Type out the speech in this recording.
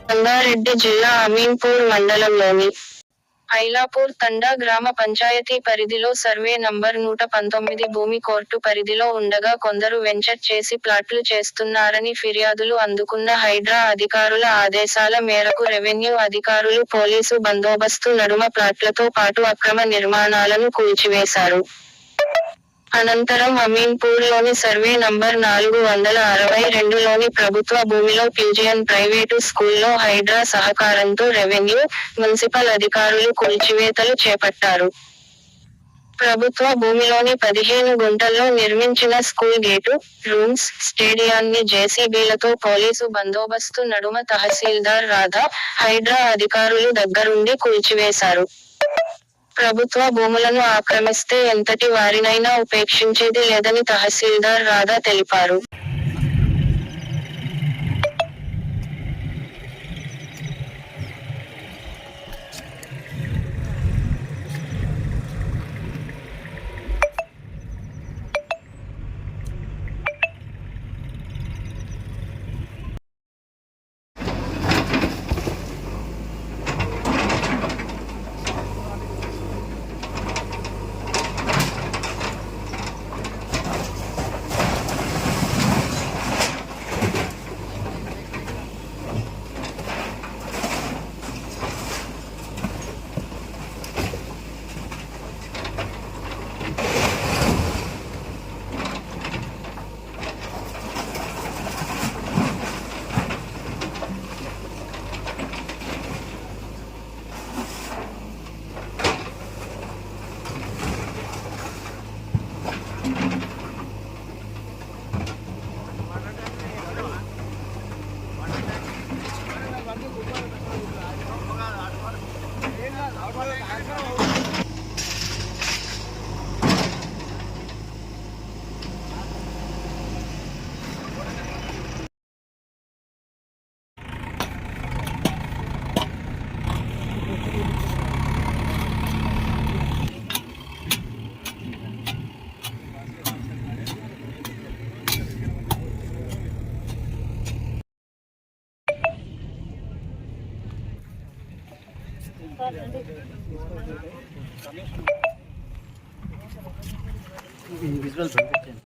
రంగారెడ్డి జిల్లా అమీన్పూర్ మండలంలోని ఐలాపూర్ తండా గ్రామ పంచాయతీ పరిధిలో సర్వే నంబర్ 119 భూమి కోర్టు పరిధిలో ఉండగా కొందరు వెంచర్ చేసి ప్లాట్లు చేస్తున్నారని ఫిర్యాదులు అందుకున్న హైడ్రా అధికారుల ఆదేశాల మేరకు రెవెన్యూ అధికారులు పోలీసు బందోబస్తు నడుమ ప్లాట్లతో పాటు అక్రమ నిర్మాణాలను కూల్చివేశారు. అనంతరం అమీన్పూర్లోని సర్వే నంబర్ 462లోని ప్రభుత్వ భూమిలో పిజియన్ ప్రైవేటు స్కూల్లో హైడ్రా సహకారంతో రెవెన్యూ, మున్సిపల్ అధికారులు కూల్చివేతలు చేపట్టారు. ప్రభుత్వ భూమిలోని 15 గుంటల్లో నిర్మించిన స్కూల్ గేటు, రూమ్స్, స్టేడియాన్ని జేసీబీలతో పోలీసు బందోబస్తు నడుమ తహసీల్దార్ రాధా, హైడ్రా అధికారులు దగ్గరుండి కూల్చివేశారు. ప్రభుత్వ భూములను ఆక్రమిస్తే ఎంతటి వారినైనా ఉపేక్షించేది లేదని తహసీల్దార్ రాధా తెలిపారు. విజువల్